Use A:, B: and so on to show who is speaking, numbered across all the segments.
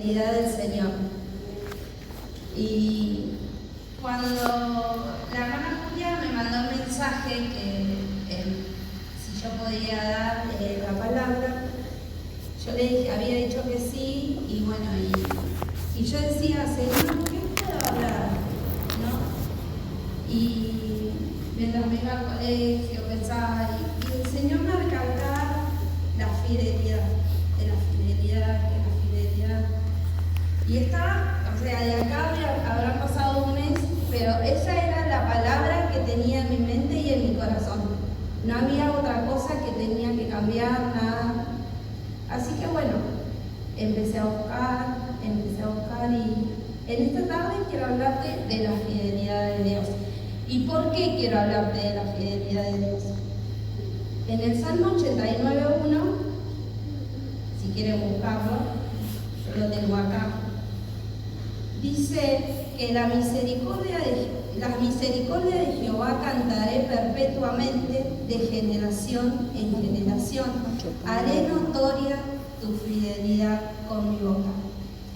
A: fidelidad del Señor. Y cuando la hermana Julia me mandó un mensaje que si yo podía dar la palabra, yo le dije, había dicho que sí, y bueno, y yo decía, Señor, ¿qué puedo hablar? ¿No? Y mientras me iba al colegio pensaba, y el Señor me recalcaba la fidelidad. Y estaba, o sea, de acá habrá pasado un mes, pero esa era la palabra que tenía en mi mente y en mi corazón. No había otra cosa que tenía que cambiar, nada. Así que bueno, empecé a buscar y en esta tarde quiero hablarte de la fidelidad de Dios. ¿Y por qué quiero hablarte de la fidelidad de Dios? En el Salmo 89:1, si quieren buscarlo, yo lo tengo acá. Dice que las misericordias de Jehová cantaré perpetuamente, de generación en generación. Haré notoria tu fidelidad con mi boca.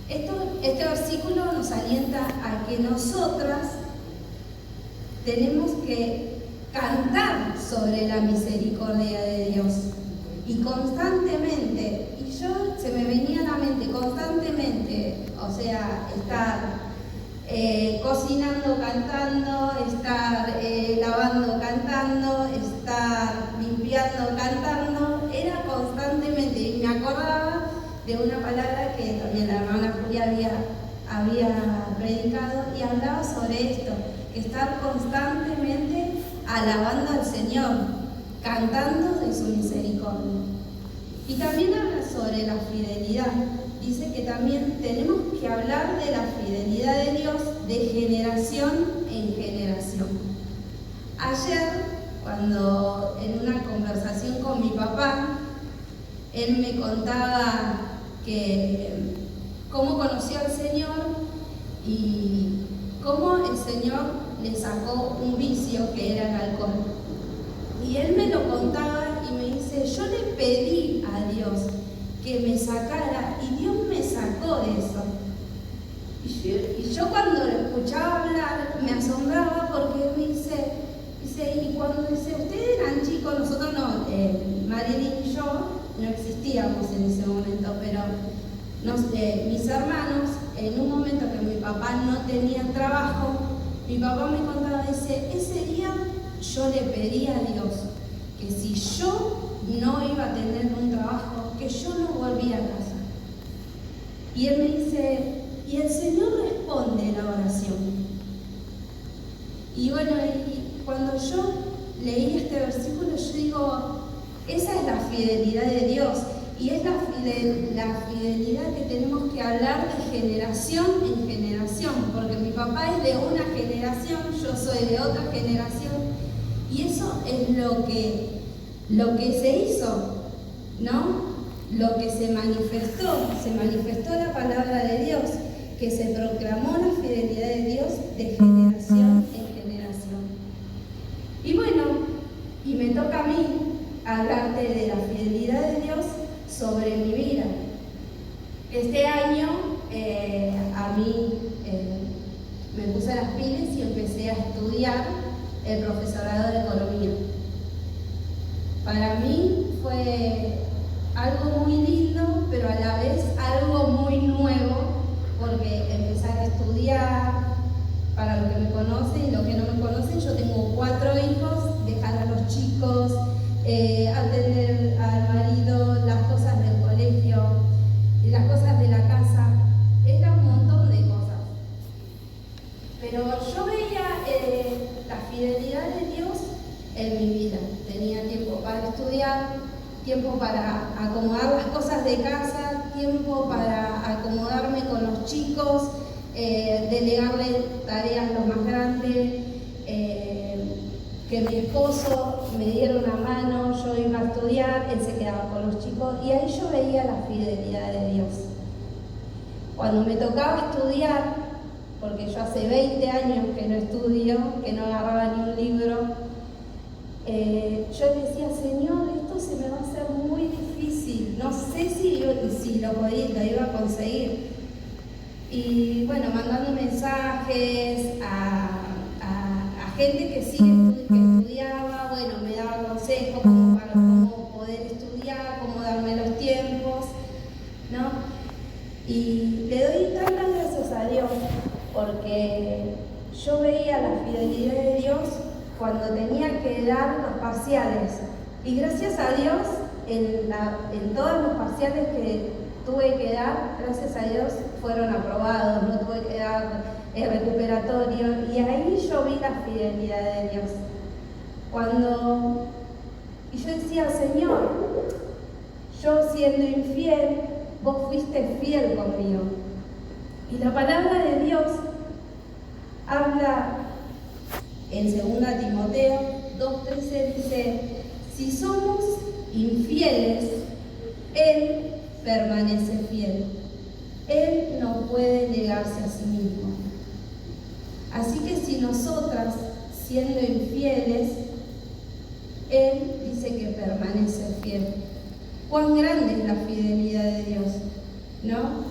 A: Este versículo nos alienta a que nosotras tenemos que cantar sobre la misericordia de Dios. Y constantemente, se me venía a la mente constantemente, o sea, estar cocinando cantando, estar lavando cantando, estar limpiando cantando, era constantemente, y me acordaba de una palabra que también la hermana Julia había predicado y hablaba sobre esto, que estar constantemente alabando al Señor, cantando de su misericordia. Y también habla sobre la fidelidad. Dice que también tenemos que hablar de la fidelidad de Dios de generación en generación. Ayer, cuando en una conversación con mi papá, él me contaba que cómo conoció al Señor y cómo el Señor le sacó un vicio que era el alcohol. Y él me lo contaba y me dice, yo le pedí a Dios que me sacara y Dios me sacó de eso. Y yo cuando lo escuchaba hablar me asombraba porque él me dice, y cuando dice, ustedes eran chicos, nosotros no, Marilyn y yo no existíamos en ese momento, pero mis hermanos, en un momento que mi papá no tenía trabajo, mi papá me contaba, dice, ese día yo le pedí a Dios que si yo no iba a tener un trabajo, que yo no volvía a casa. Y él me dice, y el Señor responde la oración. Y bueno, y cuando yo leí este versículo, yo digo, esa es la fidelidad de Dios. Y es la fidelidad que tenemos que hablar de generación en generación, porque mi papá es de una generación, yo soy de otra generación, y eso es lo que se hizo, ¿no? Lo que se manifestó la palabra de Dios, que se proclamó la fidelidad de Dios de generación en generación. Y bueno, y me toca a mí hablarte de la fidelidad de Dios sobre mi vida. Este año a mí me puse las pilas y empecé a estudiar el profesorado de economía. Para mí fue algo muy lindo, pero a la vez algo muy nuevo, porque empezar a estudiar, para los que me conocen y los que no me conocen, yo tengo 4 hijos, dejar a los chicos, atender al marido, las cosas del colegio, las cosas de la casa, era un montón de cosas. Pero yo veía la fidelidad de Dios en mi vida. Tenía tiempo para estudiar, tiempo para acomodar las cosas de casa, tiempo para acomodarme con los chicos, delegarle tareas lo más grandes, que mi esposo me diera una mano, yo iba a estudiar, él se quedaba con los chicos y ahí yo veía la fidelidad de Dios. Cuando me tocaba estudiar, porque yo hace 20 años que no estudio, que no agarraba ni un libro, yo decía, Señor, esto se me va a hacer muy difícil, no sé si lo iba a conseguir. Y bueno, mandando mensajes a gente que sí que estudiaba, bueno, me daba consejos como para cómo poder estudiar, cómo darme los tiempos, ¿no? Y le doy tantas gracias a Dios porque yo veía la fidelidad de Dios cuando tenía que dar los parciales. Y gracias a Dios, en todos los parciales que tuve que dar, gracias a Dios, fueron aprobados, no tuve que dar recuperatorio. Y ahí yo vi la fidelidad de Dios. Y yo decía, Señor, yo siendo infiel, vos fuiste fiel conmigo. Y la palabra de Dios habla en 2 Timoteo 2:13, dice, si somos infieles, Él permanece fiel. Él no puede negarse a sí mismo. Así que si nosotras, siendo infieles, Él dice que permanece fiel. Cuán grande es la fidelidad de Dios, ¿no?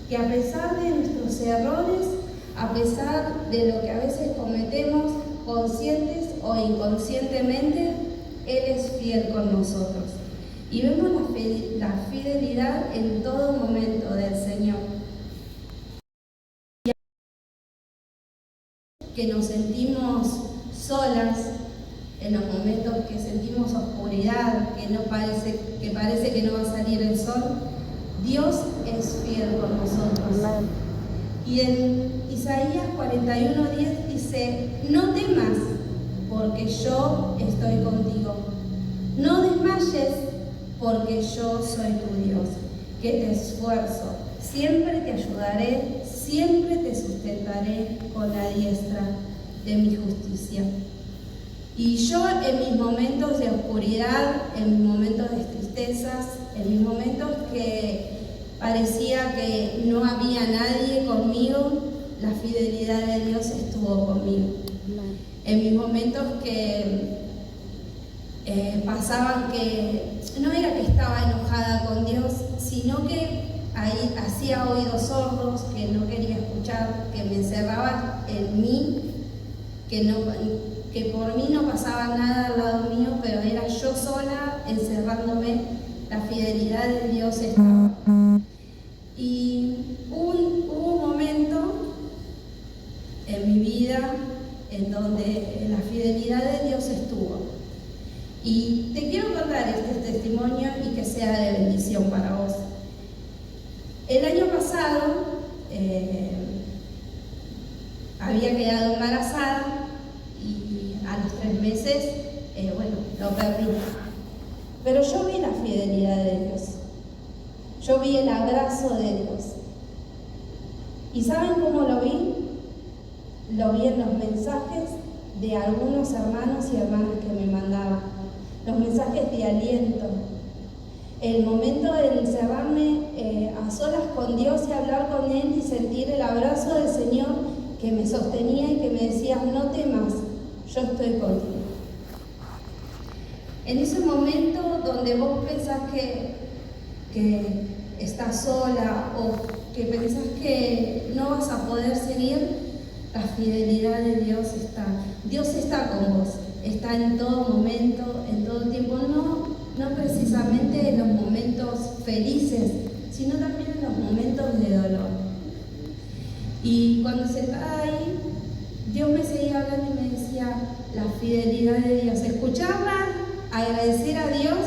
A: Que a pesar de nuestros errores, a pesar de lo que a veces cometemos, conscientes o inconscientemente, Él es fiel con nosotros. Y vemos la fidelidad en todo momento del Señor. Que nos sentimos solas, en los momentos que sentimos oscuridad, que parece que no va a salir el sol, Dios es fiel con nosotros. Y en Isaías 41:10 dice, no temas, porque yo estoy contigo. No desmayes, porque yo soy tu Dios, que te esfuerzo. Siempre te ayudaré, siempre te sustentaré con la diestra de mi justicia. Y yo en mis momentos de oscuridad, en mis momentos de tristezas, en mis momentos que parecía que no había nadie conmigo, la fidelidad de Dios estuvo conmigo. En mis momentos que pasaban que no era que estaba enojada con Dios, sino que ahí hacía oídos sordos, que no quería escuchar, que me encerraba en mí, que por mí no pasaba nada al lado mío, pero era yo sola encerrándome, la fidelidad de Dios estaba. Y hubo un momento en mi vida en donde la fidelidad de Dios estuvo. Y te quiero contar este testimonio y que sea de bendición para vos. El año pasado había quedado embarazada y a los 3 meses, lo perdí. Pero yo vi la fidelidad de Dios. Yo vi el abrazo de Dios. ¿Y saben cómo lo vi? Lo vi en los mensajes de algunos hermanos y hermanas que me mandaban. Los mensajes de aliento. El momento de encerrarme a solas con Dios y hablar con Él y sentir el abrazo del Señor que me sostenía y que me decía, no temas, yo estoy contigo. En ese momento donde vos pensás que estás sola o que pensás que no vas a poder seguir, la fidelidad de Dios está. Dios está con vos, está en todo momento, en todo tiempo, no precisamente en los momentos felices, sino también en los momentos de dolor. Y cuando sentaba ahí, Dios me seguía hablando y me decía la fidelidad de Dios. Escucharla, agradecer a Dios,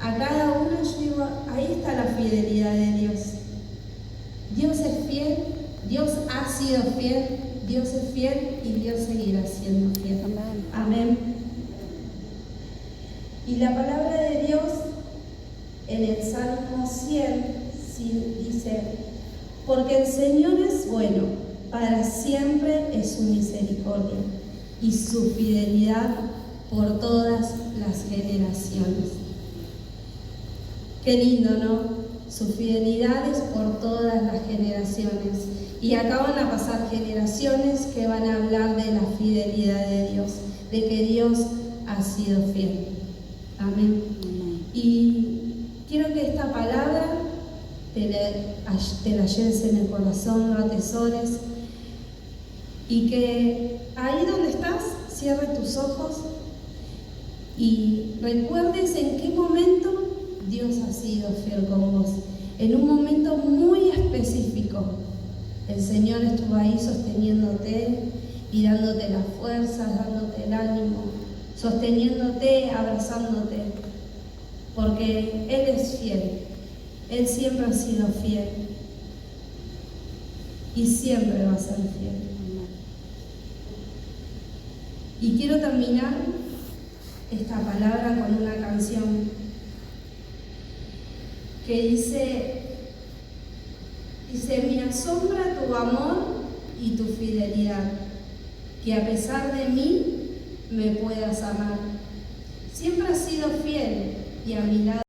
A: a cada uno, yo digo, ahí está la fidelidad de Dios. Dios es fiel, Dios ha sido fiel, Dios es fiel y Dios seguirá siendo fiel. Amén. Amén. Y la palabra de Dios en el Salmo 100 dice, porque el Señor es bueno, para siempre es su misericordia y su fidelidad por todas las generaciones. Qué lindo, ¿no? Su fidelidad es por todas las generaciones. Y acá van a pasar generaciones que van a hablar de la fidelidad de Dios, de que Dios ha sido fiel. Amén. Y quiero que esta palabra te la lleves en el corazón, lo atesores, y que ahí donde estás, cierres tus ojos y recuerdes en qué momento Dios ha sido fiel con vos. En un momento muy específico, el Señor estuvo ahí sosteniéndote y dándote las fuerzas, dándote el ánimo, sosteniéndote, abrazándote, porque Él es fiel. Él siempre ha sido fiel y siempre va a ser fiel. Y quiero terminar esta palabra con una canción que dice, me asombra tu amor y tu fidelidad, que a pesar de mí me puedas amar. Siempre has sido fiel y a mi lado